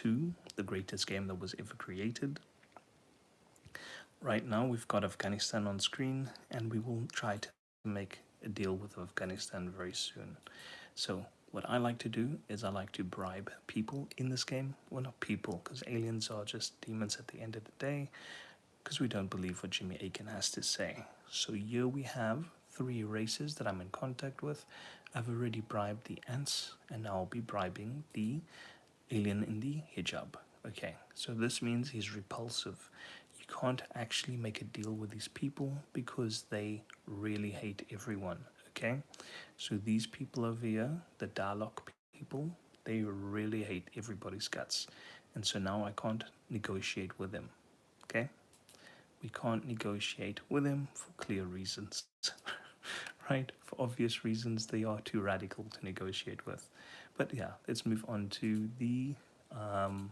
2, the greatest game that was ever created. Right now, we've got Afghanistan on screen, and we will try to make a deal with Afghanistan very soon. So, what I like to do is I like to bribe people in this game. Well, not people, because aliens are just demons at the end of the day, because we don't believe what Jimmy Aiken has to say. So, here we have 3 races that I'm in contact with. I've already bribed the ants, and now I'll be bribing the alien in the hijab. Okay, so this means he's repulsive. You can't actually make a deal with these people because they really hate everyone. Okay, so these people over here, the Dalok people, they really hate everybody's guts, and so now I can't negotiate with them. Okay, we can't negotiate with them for clear reasons. Right? For obvious reasons, they are too radical to negotiate with. But yeah, let's move on to um,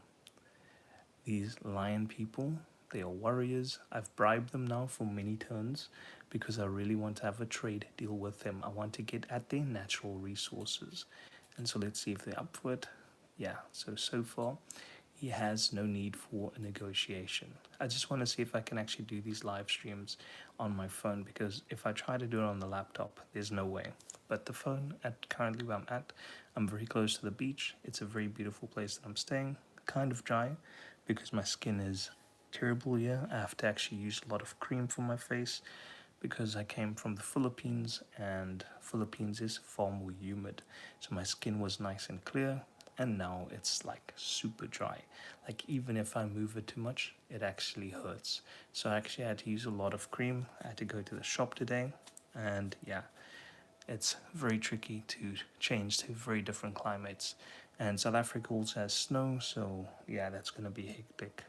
these lion people. They are warriors. I've bribed them now for many turns because I really want to have a trade deal with them. I want to get at their natural resources. And so let's see if they're up for it. Yeah, so far he has no need for a negotiation. I just want to see if I can actually do these live streams on my phone, because if I try to do it on the laptop, there's no way. But the phone, at currently where I'm at, I'm very close to the beach. It's a very beautiful place that I'm staying, kind of dry because my skin is terrible here. I have to actually use a lot of cream for my face because I came from the Philippines, and Philippines is far more humid. So my skin was nice and clear, and now it's like super dry. Like even if I move it too much, it actually hurts. So I actually had to use a lot of cream. I had to go to the shop today, and yeah, it's very tricky to change to very different climates. And South Africa also has snow, so yeah, that's gonna be hectic.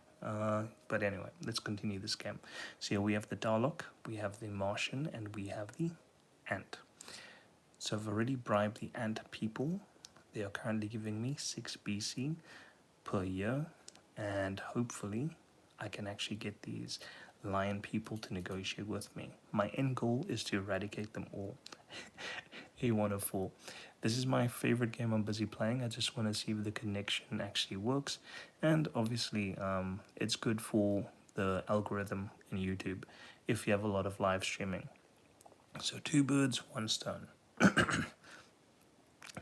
But anyway, let's continue this game. So here we have the Dalek, we have the Martian, and we have the Ant. So I've already bribed the Ant people. They are currently giving me 6 BC per year, and hopefully I can actually get these lion people to negotiate with me. My end goal is to eradicate them all. A104. This is my favorite game I'm busy playing. I just want to see if the connection actually works, and obviously it's good for the algorithm in YouTube if you have a lot of live streaming. So 2 birds, 1 stone.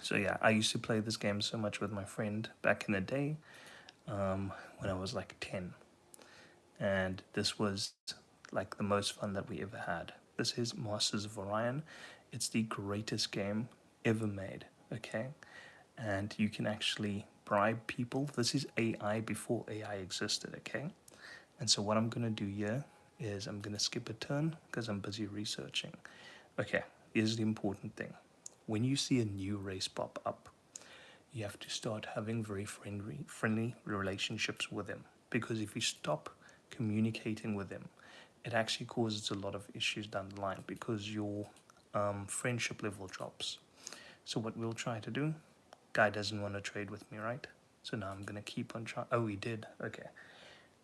So yeah, I used to play this game so much with my friend back in the day, when I was like 10, and this was like the most fun that we ever had. This is Masters of Orion. It's the greatest game ever made, okay? And you can actually bribe people. This is AI before AI existed, okay? And so what I'm going to do here is I'm going to skip a turn because I'm busy researching. Okay, here's the important thing. When you see a new race pop up, you have to start having very friendly relationships with them, because if you stop communicating with them, it actually causes a lot of issues down the line because your friendship level drops. So what we'll try to do, guy doesn't want to trade with me, right? So now I'm going to keep on trying. Oh, he did. Okay.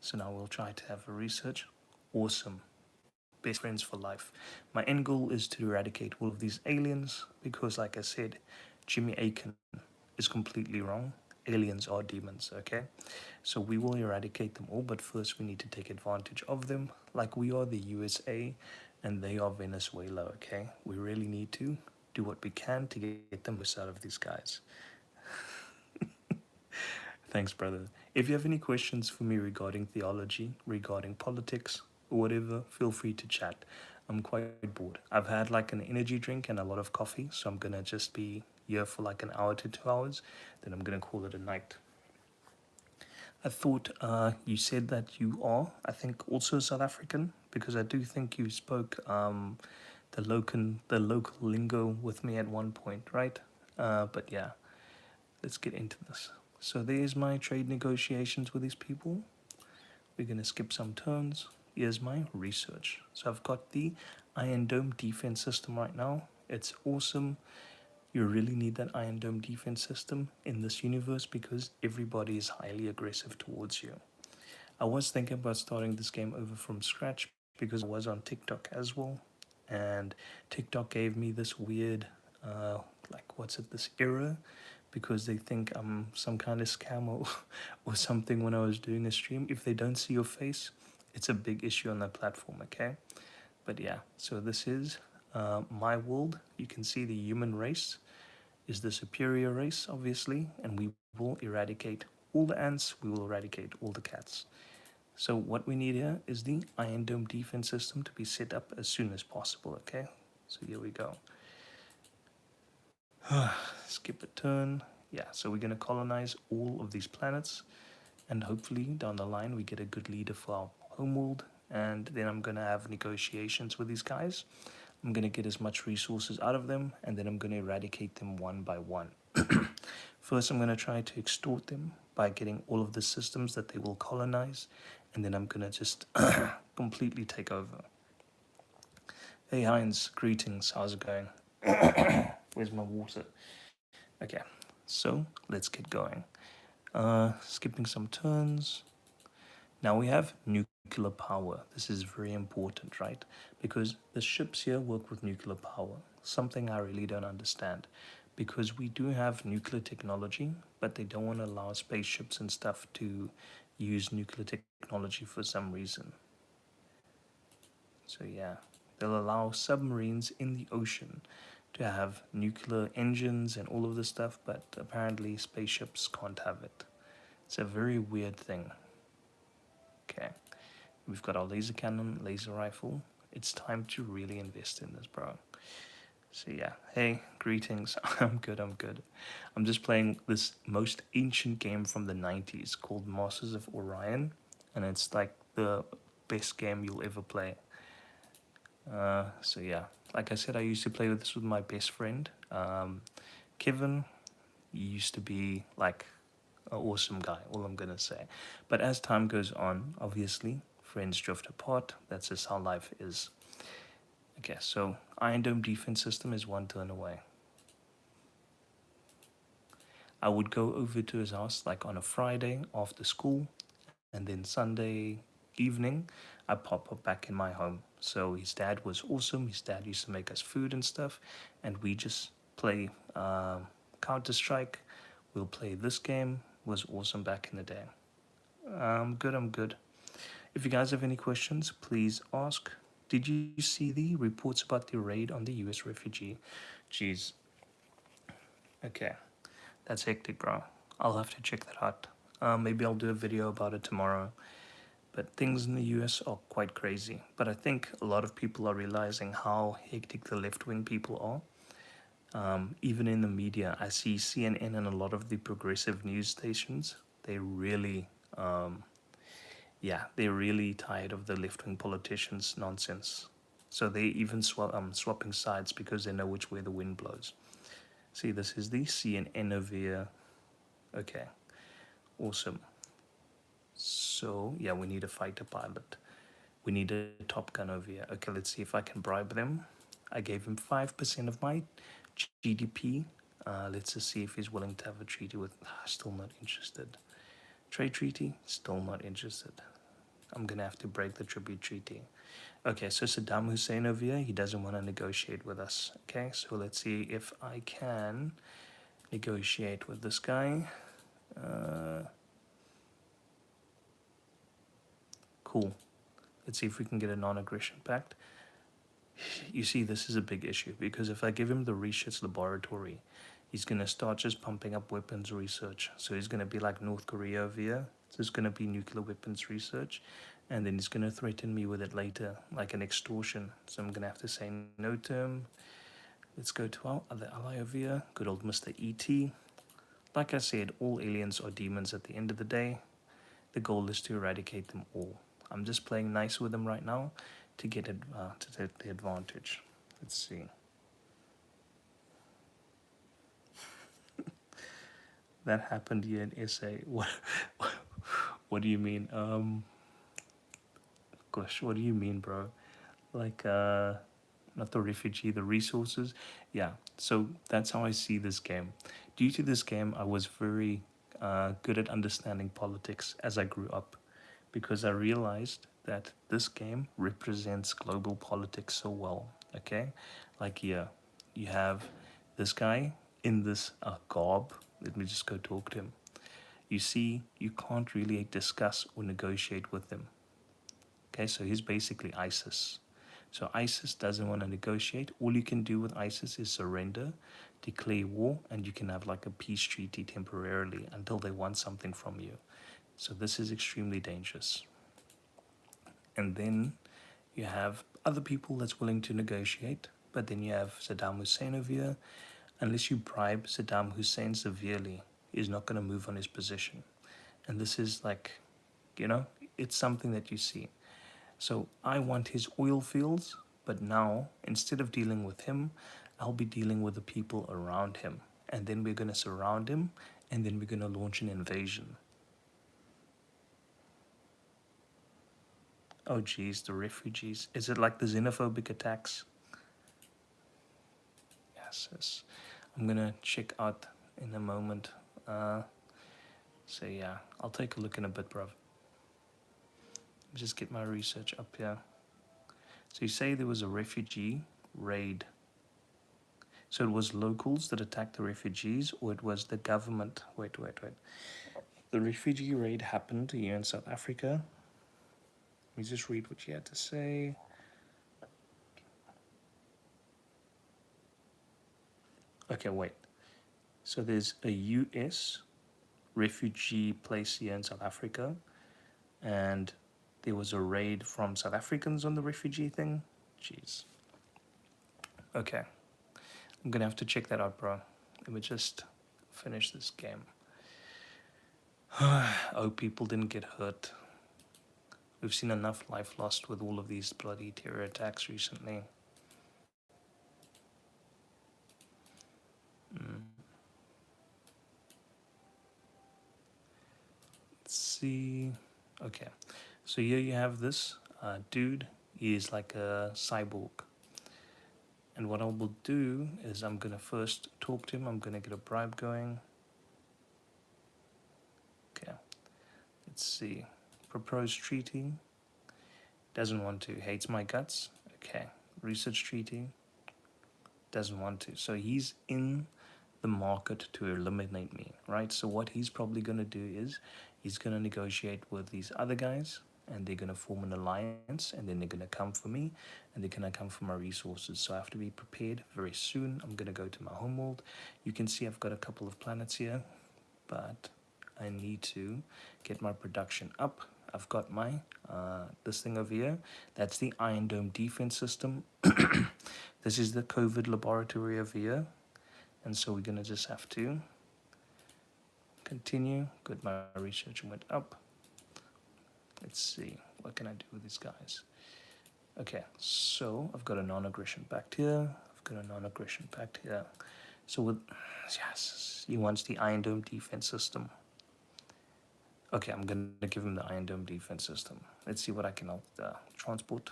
So now we'll try to have a research. Awesome. Best friends for life. My end goal is to eradicate all of these aliens because, like I said, Jimmy Aiken is completely wrong. Aliens are demons, okay? So we will eradicate them all, but first we need to take advantage of them, like we are the USA and they are Venezuela, okay? We really need to do what we can to get the most out of these guys. Thanks, brother. If you have any questions for me regarding theology, regarding politics, or whatever, feel free to chat. I'm quite bored. I've had like an energy drink and a lot of coffee, so I'm gonna just be here for like an hour to 2 hours, then I'm gonna call it a night. I thought you said that you are, I think, also South African, because I do think you spoke the local lingo with me at one point, right? But yeah, let's get into this. So there's my trade negotiations with these people. We're going to skip some turns. Here's my research. So I've got the Iron Dome defense system right now. It's awesome. You really need that Iron Dome defense system in this universe because everybody is highly aggressive towards you. I was thinking about starting this game over from scratch because I was on TikTok as well. And TikTok gave me this weird, like, what's it, this error because they think I'm some kind of scam or something when I was doing a stream. If they don't see your face, it's a big issue on that platform, okay? But yeah, so this is my world. You can see the human race is the superior race, obviously, and we will eradicate all the ants, we will eradicate all the cats. So what we need here is the Iron Dome defense system to be set up as soon as possible, okay? So here we go. Skip a turn. Yeah, so we're going to colonize all of these planets, and hopefully down the line we get a good leader for our homeworld, and then I'm going to have negotiations with these guys. I'm going to get as much resources out of them, and then I'm going to eradicate them one by one. First, I'm going to try to extort them by getting all of the systems that they will colonize, and then I'm going to just completely take over. Hey Heinz, greetings, how's it going? Where's my water? Okay, so let's get going. Skipping some turns. Now we have nuclear power. This is very important, right? Because the ships here work with nuclear power, something I really don't understand. Because we do have nuclear technology, but they don't want to allow spaceships and stuff to use nuclear technology for some reason. So yeah, they'll allow submarines in the ocean to have nuclear engines and all of this stuff, but apparently spaceships can't have it. It's a very weird thing. Okay, we've got our laser cannon, laser rifle. It's time to really invest in this, bro. So yeah, hey, greetings. I'm good, I'm good. I'm just playing this most ancient game from the 90s called Masters of Orion, and it's like the best game you'll ever play. So yeah, like I said, I used to play with this with my best friend, Kevin. He used to be like an awesome guy, all I'm gonna say. But as time goes on, obviously, friends drift apart. That's just how life is. Okay, so Iron Dome defense system is one turn away. I would go over to his house like on a Friday after school, and then Sunday evening, I pop up back in my home. So his dad was awesome. His dad used to make us food and stuff, and we just play Counter Strike. We'll play this game. It was awesome back in the day. I'm good. I'm good. If you guys have any questions, please ask. Did you see the reports about the raid on the U.S. refugee? Jeez. Okay, that's hectic, bro. I'll have to check that out. Maybe I'll do a video about it tomorrow. But things in the US are quite crazy. But I think a lot of people are realizing how hectic the left wing people are. Even in the media, I see CNN and a lot of the progressive news stations. They really, they're really tired of the left wing politicians' nonsense. So they even swapping sides because they know which way the wind blows. See, this is the CNN over here. Okay, awesome. So, yeah, we need a fighter pilot. We need a Top Gun over here. Okay, let's see if I can bribe them. I gave him 5% of my GDP. Let's just see if he's willing to have a treaty with... still not interested. Trade treaty? Still not interested. I'm going to have to break the tribute treaty. Okay, so Saddam Hussein over here, he doesn't want to negotiate with us. Okay, so let's see if I can negotiate with this guy. Cool. Let's see if we can get a non-aggression pact. You see, this is a big issue because if I give him the Research Laboratory, he's going to start just pumping up weapons research. So he's going to be like North Korea over here. So it's going to be nuclear weapons research. And then he's going to threaten me with it later, like an extortion. So I'm going to have to say no to him. Let's go to our other ally over here, good old Mr. E.T. Like I said, all aliens are demons at the end of the day. The goal is to eradicate them all. I'm just playing nice with them right now to get to take the advantage. Let's see. That happened here in SA. What do you mean? Gosh, what do you mean, bro? Like, not the refugee, the resources. Yeah, so that's how I see this game. Due to this game, I was very good at understanding politics as I grew up because I realized that this game represents global politics so well. Okay, like here, you have this guy in this garb. Let me just go talk to him. You see, you can't really discuss or negotiate with him. Okay, so he's basically ISIS. So ISIS doesn't want to negotiate. All you can do with ISIS is surrender, declare war, and you can have like a peace treaty temporarily until they want something from you. So this is extremely dangerous. And then you have other people that's willing to negotiate, but then you have Saddam Hussein over here. Unless you bribe Saddam Hussein severely, he's not going to move on his position. And this is like, it's something that you see. So I want his oil fields, but now instead of dealing with him, I'll be dealing with the people around him. And then we're going to surround him, and then we're going to launch an invasion. Oh geez, the refugees. Is it like the xenophobic attacks? Yes. I'm gonna check out in a moment. So yeah, I'll take a look in a bit, bruv. Just get my research up here. So you say there was a refugee raid. So it was locals that attacked the refugees, or it was the government? Wait. The refugee raid happened here in South Africa. Let me just read what you had to say. Okay, wait. So there's a US refugee place here in South Africa, and there was a raid from South Africans on the refugee thing. Jeez. Okay. I'm gonna have to check that out, bro. Let me just finish this game. Oh, people didn't get hurt. We've seen enough life lost with all of these bloody terror attacks recently. Let's see. Okay. So here you have this dude. He is like a cyborg. And what I will do is I'm going to first talk to him. I'm going to get a bribe going. Okay. Let's see. Proposed treaty. Doesn't want to. Hates my guts. Okay. Research treaty. Doesn't want to. So he's in the market to eliminate me, right? So what he's probably going to do is he's going to negotiate with these other guys, and they're going to form an alliance, and then they're going to come for me, and they're going to come for my resources. So I have to be prepared very soon. I'm going to go to my homeworld. You can see I've got a couple of planets here, but I need to get my production up. I've got my this thing over here. That's the Iron Dome defense system. This is the COVID laboratory over here. And so we're going to just have to continue. Good, my research went up. Let's see, what can I do with these guys? Okay, so I've got a non-aggression pact here. I've got a non-aggression pact here. So with, yes, he wants the Iron Dome defense system. Okay, I'm going to give him the Iron Dome defense system. Let's see what I can transport.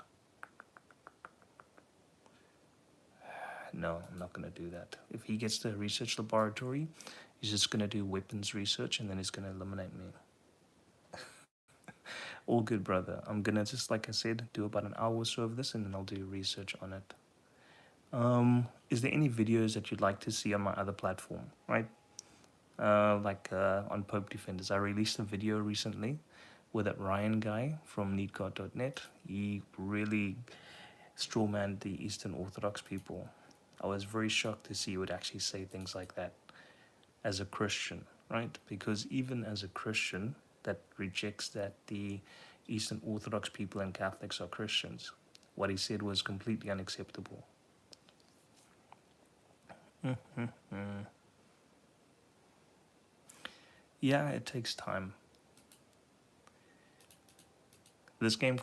No, I'm not going to do that. If he gets the research laboratory, he's just going to do weapons research, and then he's going to eliminate me. All good, brother. I'm going to just, like I said, do about an hour or so of this, and then I'll do research on it. Is there any videos that you'd like to see on my other platform, right? On Pope Defenders. I released a video recently with that Ryan guy from neatcard.net. He really strawmanned the Eastern Orthodox people. I was very shocked to see he would actually say things like that as a Christian, right? Because even as a Christian that rejects that the Eastern Orthodox people and Catholics are Christians, what he said was completely unacceptable. Yeah, it takes time. This game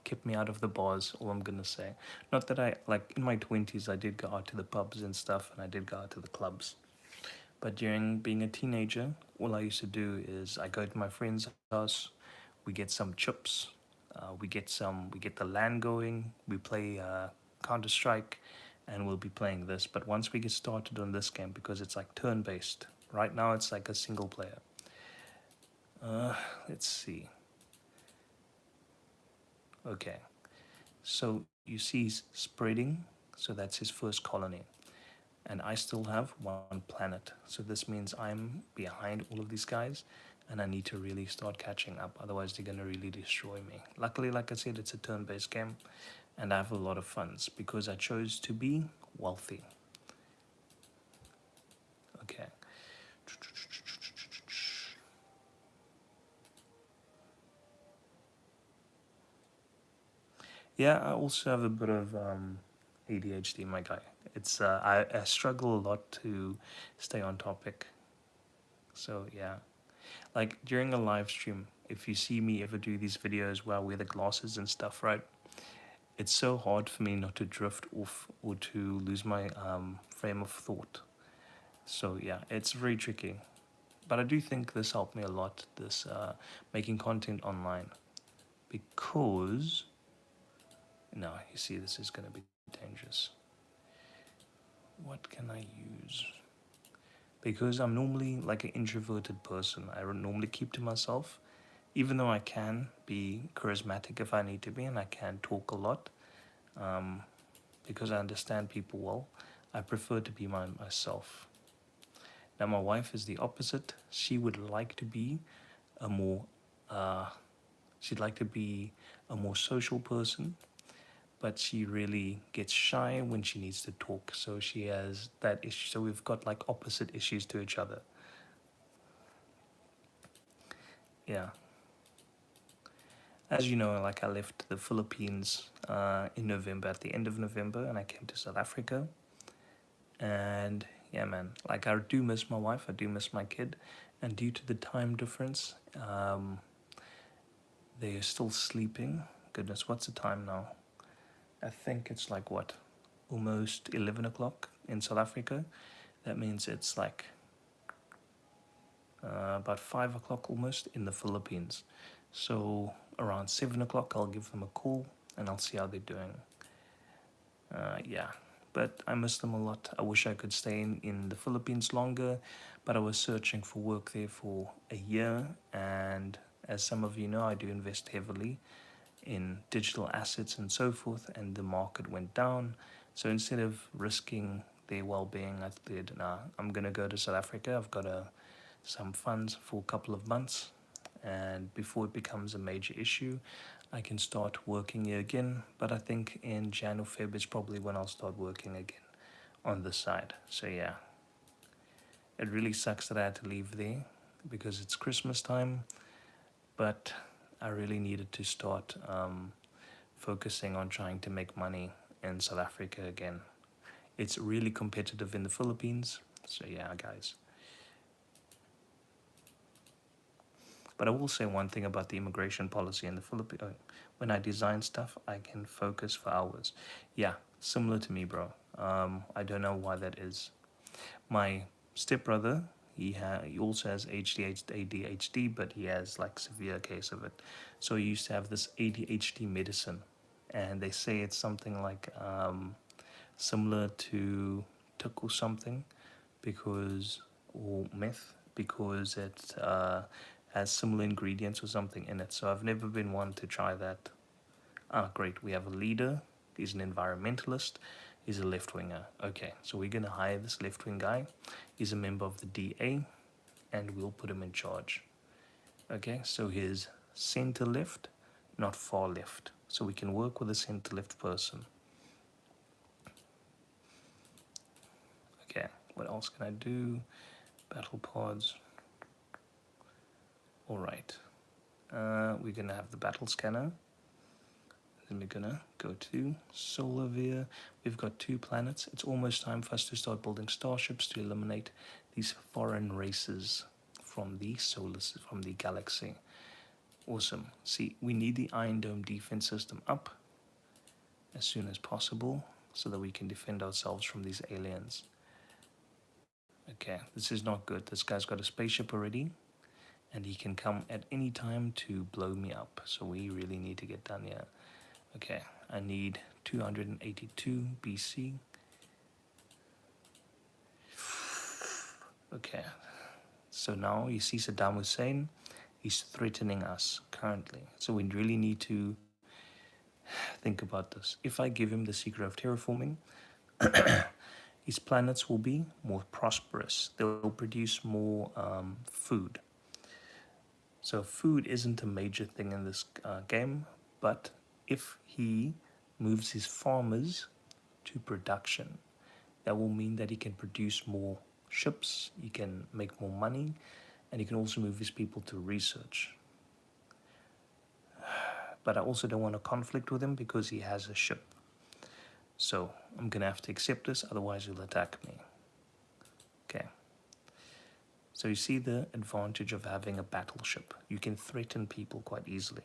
kept me out of the bars, all I'm gonna say. Not that in my 20s, I did go out to the pubs and stuff, and I did go out to the clubs. But during being a teenager, all I used to do is I go to my friend's house, we get some chips, we get the LAN going, we play Counter-Strike, and we'll be playing this. But once we get started on this game, because it's like turn-based, right now it's like a single player. Let's see. Okay, so you see he's spreading, so that's his first colony. and I still have one planet. So this means I'm behind all of these guys, and I need to really start catching up. Otherwise, they're gonna really destroy me. Luckily, like I said, it's a turn-based game, and I have a lot of funds because I chose to be wealthy. Okay. Yeah, I also have a bit of ADHD, my guy. It's I struggle a lot to stay on topic. So yeah, like during a live stream, if you see me ever do these videos where I wear the glasses and stuff, right? It's so hard for me not to drift off or to lose my frame of thought. So yeah, it's very tricky. But I do think this helped me a lot. This making content online because no, you see, this is gonna be dangerous. What can I use? Because I'm normally like an introverted person. I normally keep to myself, even though I can be charismatic if I need to be, and I can talk a lot. Um, because I understand people well, I prefer to be myself. Now, my wife is the opposite. She would like to be a more, uh, she'd like to be a more social person, but she really gets shy when she needs to talk. So she has that issue. So we've got like opposite issues to each other. Yeah. As you know, like I left the Philippines in November, at the end of November, and I came to South Africa. And yeah, man, like I do miss my wife, I do miss my kid, and due to the time difference, they are still sleeping. Goodness, what's the time now? I think it's like what, almost 11 o'clock in South Africa. That means it's like about 5 o'clock almost in the Philippines. So around 7 o'clock, I'll give them a call and I'll see how they're doing. Yeah, but I miss them a lot. I wish I could stay in the Philippines longer, but I was searching for work there for a year. And as some of you know, I do invest heavily in digital assets and so forth, and the market went down. So instead of risking their well being, I said, nah, I'm going to go to South Africa. I've got some funds for a couple of months, and before it becomes a major issue, I can start working here again. But I think in Jan or Feb is probably when I'll start working again on the side. So yeah, it really sucks that I had to leave there because it's Christmas time, but I really needed to start focusing on trying to make money in South Africa again. It's really competitive in the Philippines. So yeah, guys. But I will say one thing about the immigration policy in the Philippines. When I design stuff, I can focus for hours. Yeah, similar to me, bro. I don't know why that is. My stepbrother, he also has ADHD, but he has like severe case of it. So he used to have this ADHD medicine, and they say it's something like similar to tuk or something, because or meth, because it has similar ingredients or something in it. So I've never been one to try that. Ah, great. We have a leader. He's an environmentalist. He's a left winger. Okay, so we're going to hire this left wing guy. He's a member of the DA, and we'll put him in charge. Okay, so he's center left, not far left. So we can work with a center left person. Okay, what else can I do? Battle pods. All right. We're going to have the battle scanner. Then we're gonna go to Solavia. We've got 2 planets. It's almost time for us to start building starships to eliminate these foreign races from from the galaxy. Awesome. See, we need the Iron Dome defense system up as soon as possible so that we can defend ourselves from these aliens. Okay, this is not good. This guy's got a spaceship already, and he can come at any time to blow me up. So we really need to get down here. Okay, I need 282 BC. Okay, so now you see Saddam Hussein, he's threatening us currently. So we really need to think about this. If I give him the secret of terraforming, his planets will be more prosperous. They'll produce more food. So food isn't a major thing in this game, but if he moves his farmers to production, that will mean that he can produce more ships, he can make more money, and he can also move his people to research. But I also don't want to conflict with him because he has a ship. So I'm going to have to accept this, otherwise he'll attack me. Okay. So you see the advantage of having a battleship. You can threaten people quite easily.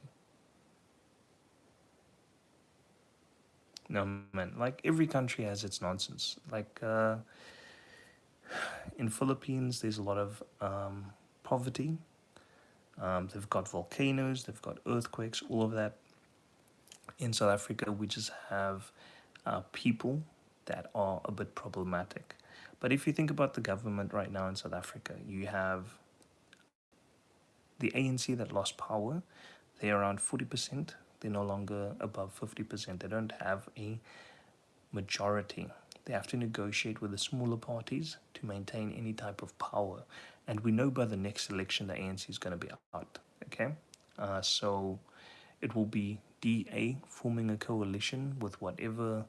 No, man, like every country has its nonsense. Like in Philippines, there's a lot of poverty. They've got volcanoes, they've got earthquakes, all of that. In South Africa, we just have people that are a bit problematic. But if you think about the government right now in South Africa, you have the ANC that lost power. They're around 40%. They're no longer above 50%. They don't have a majority. They have to negotiate with the smaller parties to maintain any type of power. And we know by the next election the ANC is going to be out. Okay? So it will be DA forming a coalition with whatever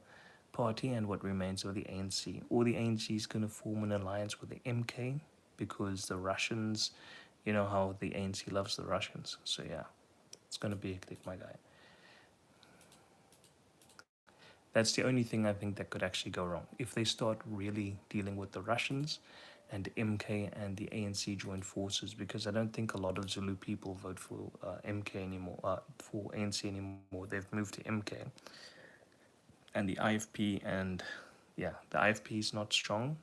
party and what remains of the ANC. Or the ANC is going to form an alliance with the MK because the Russians, you know how the ANC loves the Russians. So yeah, it's going to be hectic, my guy. That's the only thing I think that could actually go wrong. If they start really dealing with the Russians and MK and the ANC join forces, because I don't think a lot of Zulu people vote for MK anymore, for ANC anymore. They've moved to MK. And the IFP, and yeah, the IFP is not strong.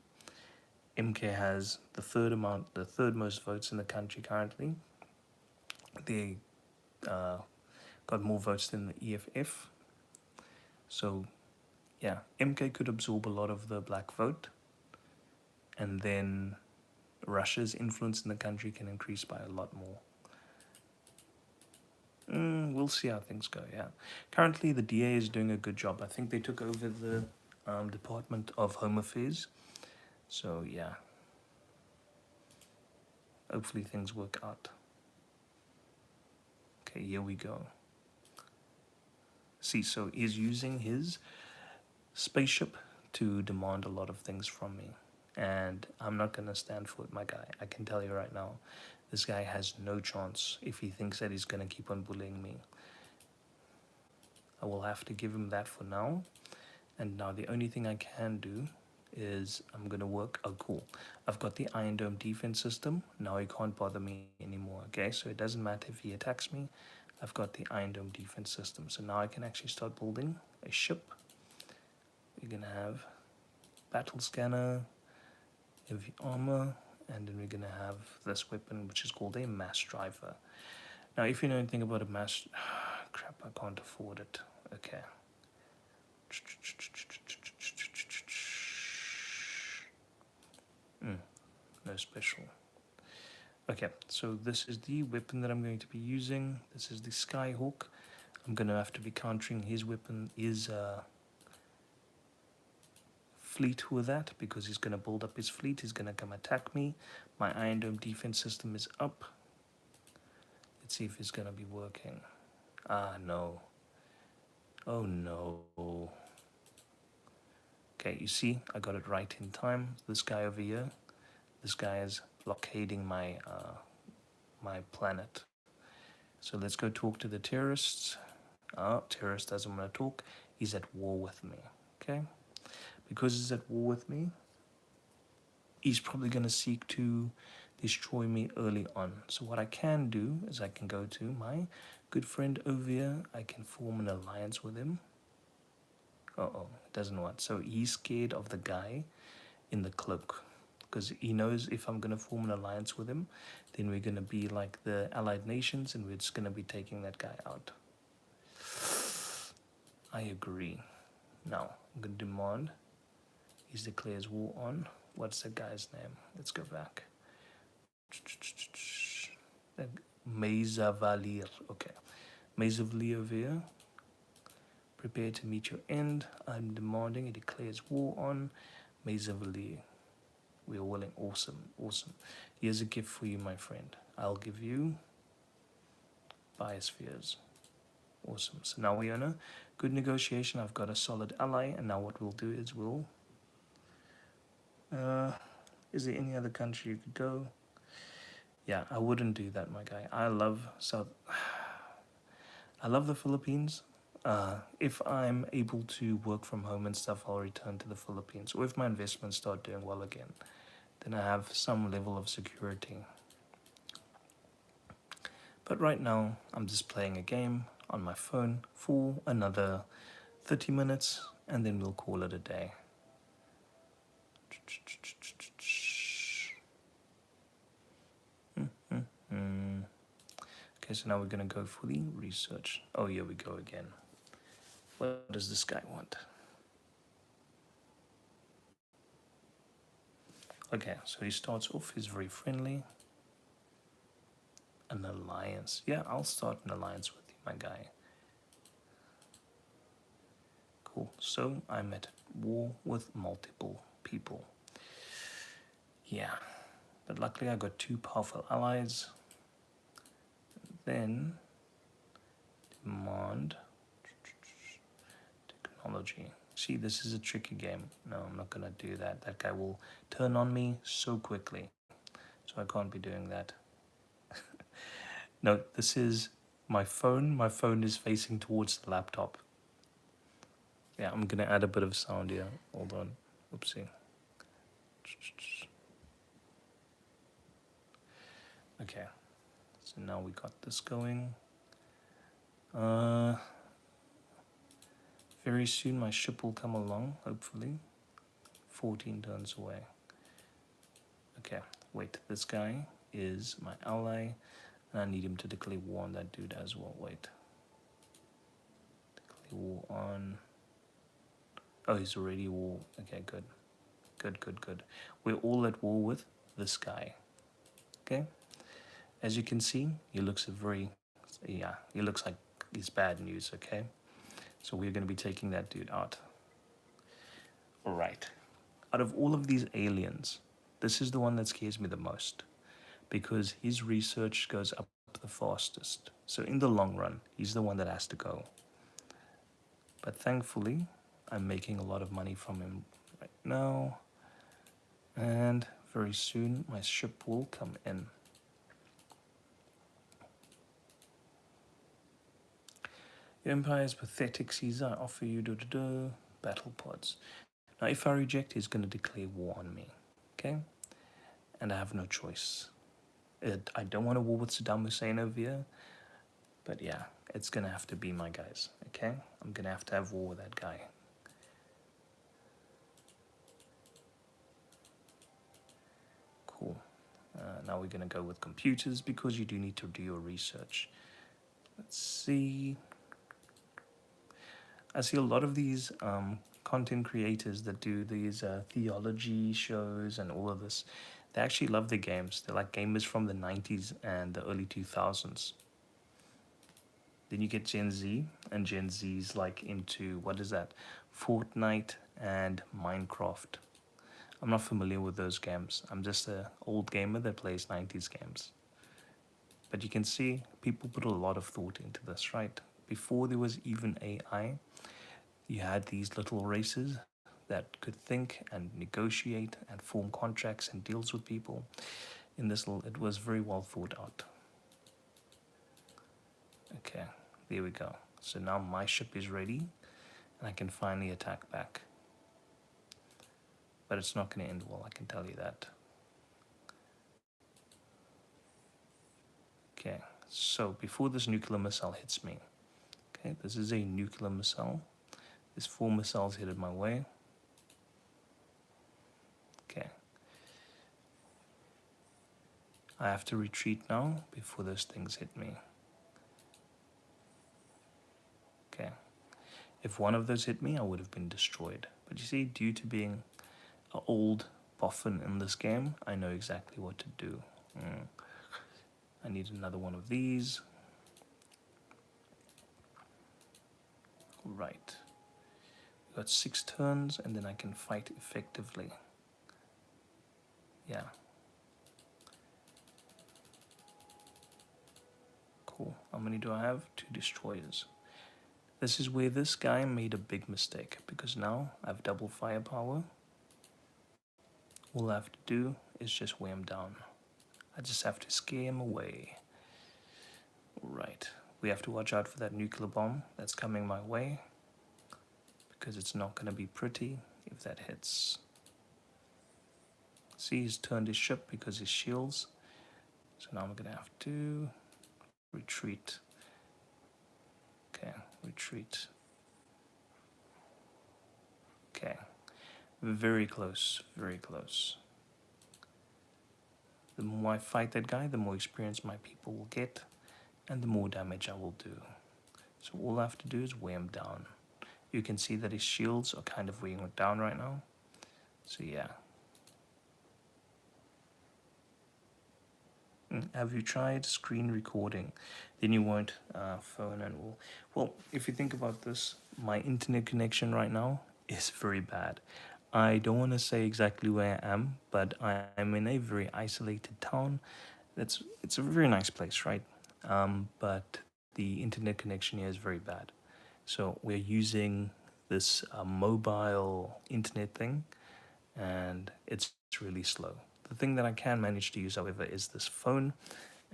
MK has the third most votes in the country currently. They got more votes than the EFF. So yeah, MK could absorb a lot of the black vote, and then Russia's influence in the country can increase by a lot more. We'll see how things go, yeah. Currently, the DA is doing a good job. I think they took over the Department of Home Affairs. So, yeah. Hopefully things work out. Okay, here we go. See, so he's using his spaceship to demand a lot of things from me. And I'm not going to stand for it, my guy. I can tell you right now. This guy has no chance if he thinks that he's going to keep on bullying me. I will have to give him that for now. And now the only thing I can do is I'm going to work. Oh, cool. I've got the Iron Dome defense system. Now he can't bother me anymore. Okay, so it doesn't matter if he attacks me. I've got the Iron Dome defense system. So now I can actually start building a ship. We're going to have battle scanner, heavy armor, and then we're going to have this weapon, which is called a mass driver. Now, if you know anything about a mass... crap, I can't afford it. Okay. No special. Okay, so this is the weapon that I'm going to be using. This is the Skyhawk. I'm going to have to be countering his weapon, his fleet with that, because he's going to build up his fleet. He's going to come attack me. My Iron Dome defense system is up. Let's see if it's going to be working. Ah, no. Oh, no. Okay, you see, I got it right in time. This guy over here, this guy is blockading my my planet. So let's go talk to the terrorists. Terrorist doesn't want to talk. He's at war with me. Okay, because he's at war with me, he's probably going to seek to destroy me early on. So what I can do is I can go to my good friend over here. I can form an alliance with him. It doesn't want. So he's scared of the guy in the cloak, because he knows if I'm going to form an alliance with him, then we're going to be like the allied nations and we're just going to be taking that guy out. I agree. Now, I'm going to demand he declares war on... What's that guy's name? Let's go back. Mezavalir. Okay. Mezavalir over here. Prepare to meet your end. I'm demanding he declares war on Mazavali. We are willing. Awesome, awesome. Here's a gift for you, my friend. I'll give you biospheres. Awesome. So now we're on a good negotiation. I've got a solid ally, and now what we'll do is we'll. Is there any other country you could go? Yeah, I wouldn't do that, my guy. I love South. I love the Philippines. If I'm able to work from home and stuff, I'll return to the Philippines. Or if my investments start doing well again, then I have some level of security. But right now, I'm just playing a game on my phone for another 30 minutes, and then we'll call it a day. Okay, so now we're going to go for the research. Oh, here we go again. What does this guy want? Okay, so he starts off, he's very friendly. An alliance. Yeah, I'll start an alliance with you, my guy. Cool. So I'm at war with multiple people. Yeah, but luckily I got two powerful allies. Then demand technology. See, this is a tricky game. No, I'm not gonna do that. That guy will turn on me so quickly. So I can't be doing that. No, this is my phone. My phone is facing towards the laptop. Yeah, I'm gonna add a bit of sound here. Hold on. Oopsie. Okay. So now we got this going. Very soon my ship will come along, hopefully. 14 turns away. Okay, wait, this guy is my ally, and I need him to declare war on that dude as well. Wait. Declare war on... Oh, he's already war. Okay, good. Good. We're all at war with this guy. Okay? As you can see, he looks very... Yeah, he looks like he's bad news, okay? So we're going to be taking that dude out. Alright. Out of all of these aliens, this is the one that scares me the most, because his research goes up the fastest. So in the long run, he's the one that has to go. But thankfully, I'm making a lot of money from him right now. And very soon, my ship will come in. Your empire is pathetic, Caesar. I offer you battle pods. Now, if I reject, he's going to declare war on me. Okay? And I have no choice. I don't want a war with Saddam Hussein over here. But yeah, it's going to have to be my guys. Okay? I'm going to have war with that guy. Cool. Now we're going to go with computers, because you do need to do your research. Let's see. I see a lot of these content creators that do these theology shows and all of this. They actually love the games. They're like gamers from the 90s and the early 2000s. Then you get Gen Z, and Gen Z's like into, what is that? Fortnite and Minecraft. I'm not familiar with those games. I'm just an old gamer that plays 90s games. But you can see people put a lot of thought into this, right? Before there was even AI, you had these little races that could think and negotiate and form contracts and deals with people. It was very well thought out. Okay, there we go. So now my ship is ready, and I can finally attack back. But it's not going to end well, I can tell you that. Okay, so before this nuclear missile hits me, okay, this is a nuclear missile. There's 4 missiles headed my way. Okay. I have to retreat now before those things hit me. Okay. If one of those hit me, I would have been destroyed. But you see, due to being an old boffin in this game, I know exactly what to do. I need another one of these. Right. got 6 turns, and then I can fight effectively. Yeah. Cool. How many do I have? 2 destroyers. This is where this guy made a big mistake, because now I have double firepower. All I have to do is just weigh him down. I just have to scare him away. Right. We have to watch out for that nuclear bomb that's coming my way, because it's not going to be pretty if that hits. See, he's turned his ship because his shields. So now I'm going to have to retreat. Okay, retreat. Okay, very close, very close. The more I fight that guy, the more experience my people will get, and the more damage I will do. So all I have to do is weigh him down. You can see that his shields are kind of weighing him down right now. So yeah. Have you tried screen recording? Then you won't phone and all. Well, if you think about this, my internet connection right now is very bad. I don't want to say exactly where I am, but I'm in a very isolated town. It's a very nice place, right? But the internet connection here is very bad. So we're using this mobile internet thing, and it's really slow. The thing that I can manage to use, however, is this phone,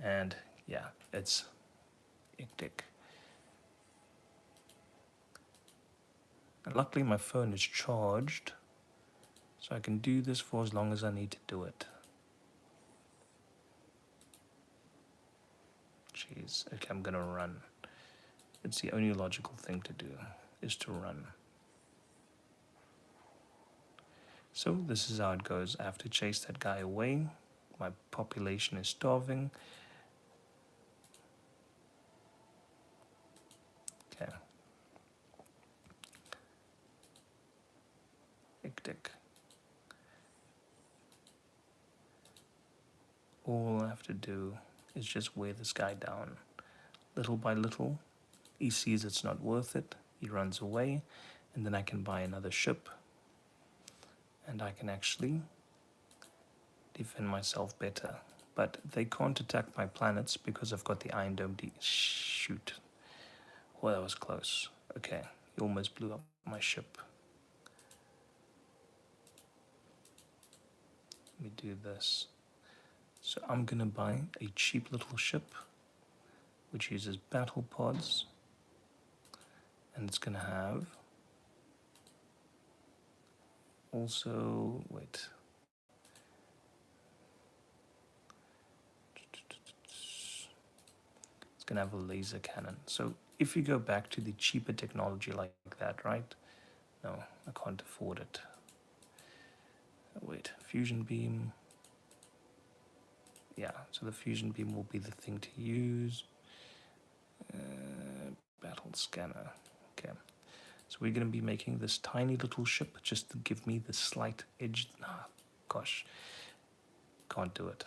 and yeah, it's hectic. And luckily, my phone is charged, so I can do this for as long as I need to do it. Jeez, okay, I'm gonna run. It's the only logical thing to do, is to run. So this is how it goes. I have to chase that guy away. My population is starving. Okay. Hectic. All I have to do is just wear this guy down. Little by little, he sees it's not worth it. He runs away, and then I can buy another ship, and I can actually defend myself better. But they can't attack my planets because I've got the Iron Dome. Shoot. Well, that was close. Okay, he almost blew up my ship. Let me do this. So I'm gonna buy a cheap little ship which uses battle pods, and it's gonna have also, wait, it's gonna have a laser cannon. So if you go back to the cheaper technology like that, right? No, I can't afford it. Wait, fusion beam. Yeah, so the fusion beam will be the thing to use. Battle scanner. Okay, so we're going to be making this tiny little ship just to give me the slight edge. Ah, gosh, can't do it.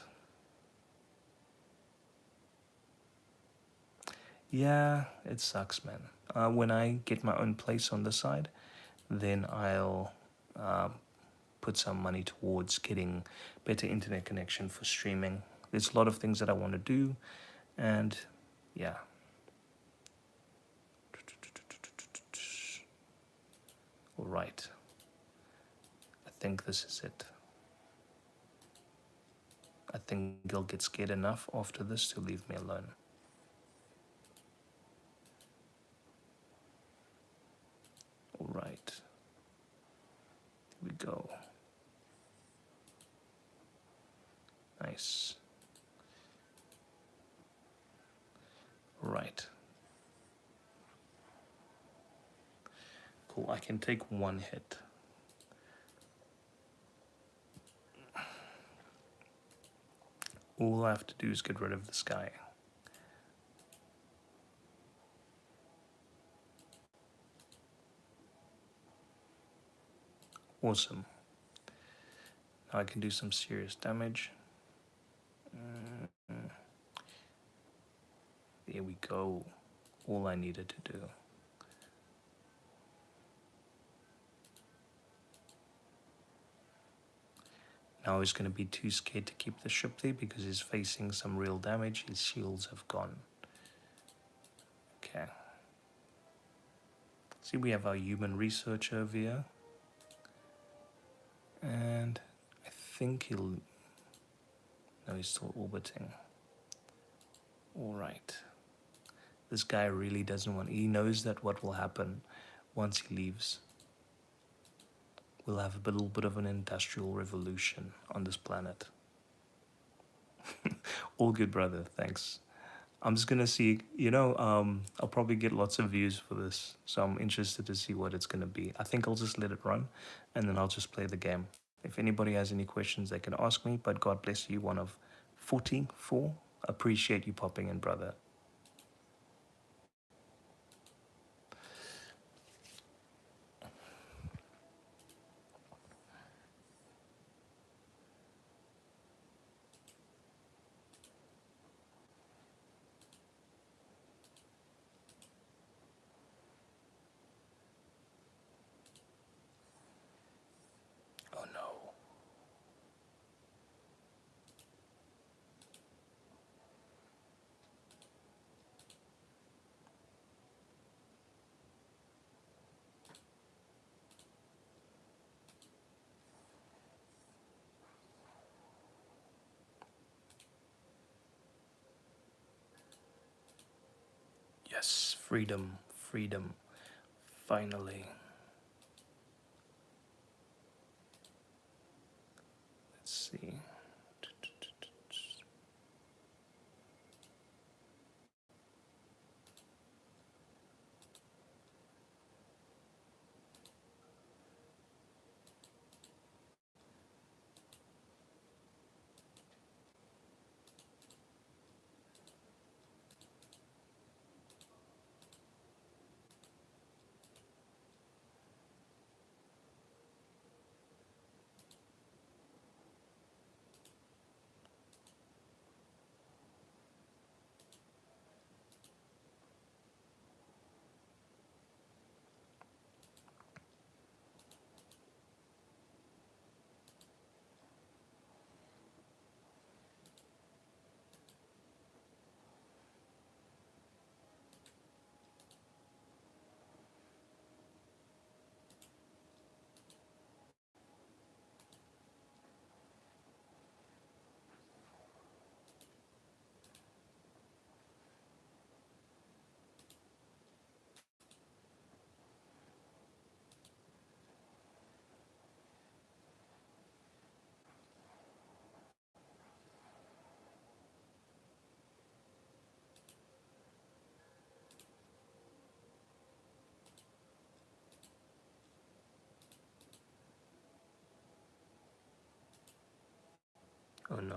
Yeah, it sucks, man. When I get my own place on the side, then I'll put some money towards getting better internet connection for streaming. There's a lot of things that I want to do, and yeah. All right. I think this is it. I think he'll get scared enough after this to leave me alone. All right. Here we go. Nice. All right. Cool, I can take one hit. All I have to do is get rid of this guy. Awesome. Now I can do some serious damage. There we go. All I needed to do. Now he's going to be too scared to keep the ship there because he's facing some real damage. His shields have gone. Okay. See, we have our human researcher over here. And I think he'll... No, he's still orbiting. Alright. This guy really doesn't want... He knows that what will happen once he leaves. We'll have a little bit of an industrial revolution on this planet. All good, brother. Thanks. I'm just gonna see, I'll probably get lots of views for this, so I'm interested to see what it's gonna be. I think I'll just let it run, and then I'll just play the game. If anybody has any questions, they can ask me, but God bless you, one of 44. Appreciate you popping in, brother. Oh no. Yes, freedom, freedom. Finally. Let's see. Oh no.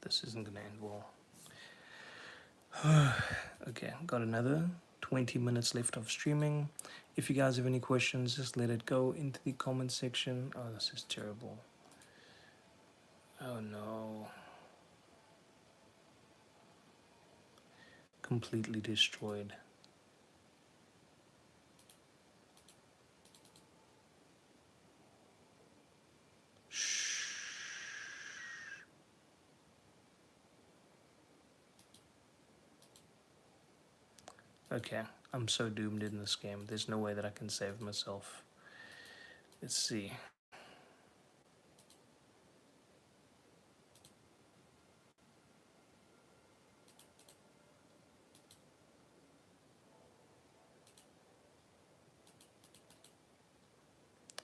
This isn't gonna end well. Okay, got another 20 minutes left of streaming. If you guys have any questions, just let it go into the comment section. Oh, this is terrible. Oh no. Completely destroyed. Shh. Okay, I'm so doomed in this game. There's no way that I can save myself. Let's see.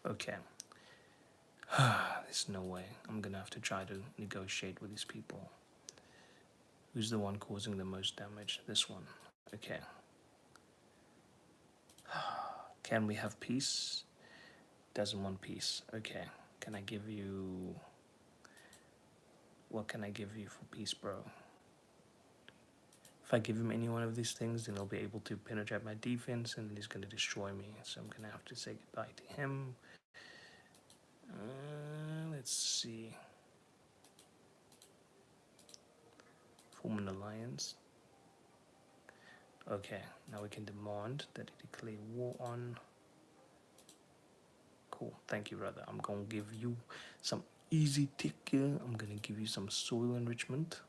Okay. There's no way. I'm gonna have to try to negotiate with these people. Who's the one causing the most damage? This one. Okay. Can we have peace? Doesn't want peace. Okay. Can I give you... What can I give you for peace, bro? If I give him any one of these things, then he'll be able to penetrate my defense and he's going to destroy me. So I'm going to have to say goodbye to him. Let's see. Form an alliance. Okay, now we can demand that he declare war on... Cool, thank you, brother. I'm going to give you some easy tick here. I'm going to give you some soil enrichment.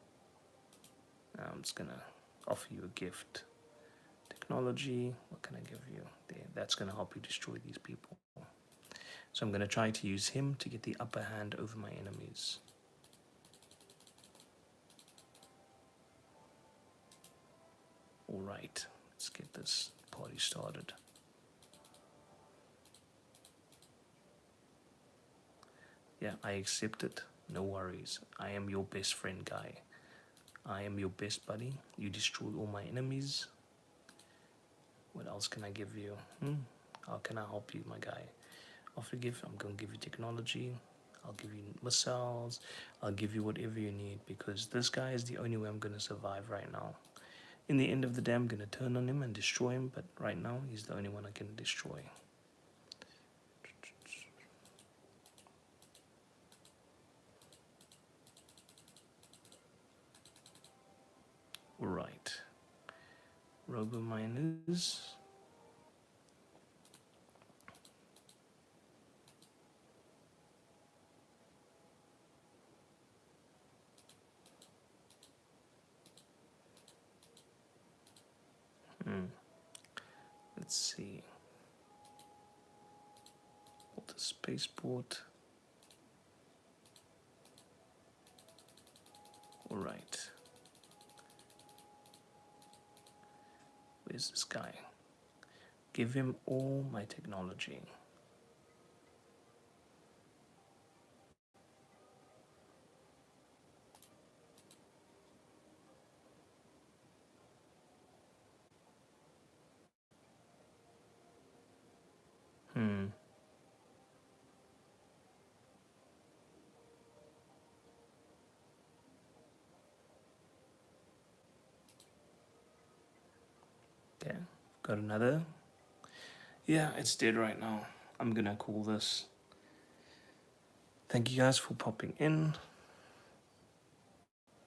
I'm just going to offer you a gift. Technology, what can I give you? There, that's going to help you destroy these people. So I'm going to try to use him to get the upper hand over my enemies. Alright, let's get this party started. Yeah, I accept it. No worries. I am your best friend, guy. I am your best buddy. You destroyed all my enemies. What else can I give you? How can I help you, my guy? Offer gift, I'm going to give you technology. I'll give you missiles. I'll give you whatever you need because this guy is the only way I'm going to survive right now. In the end of the day, I'm going to turn on him and destroy him, but right now, he's the only one I can destroy. Right. Robo-miners. Let's see. The spaceport. Alright. Where's this guy? Give him all my technology. Okay, got another. Yeah, it's dead right now. I'm gonna call this. Thank you guys for popping in.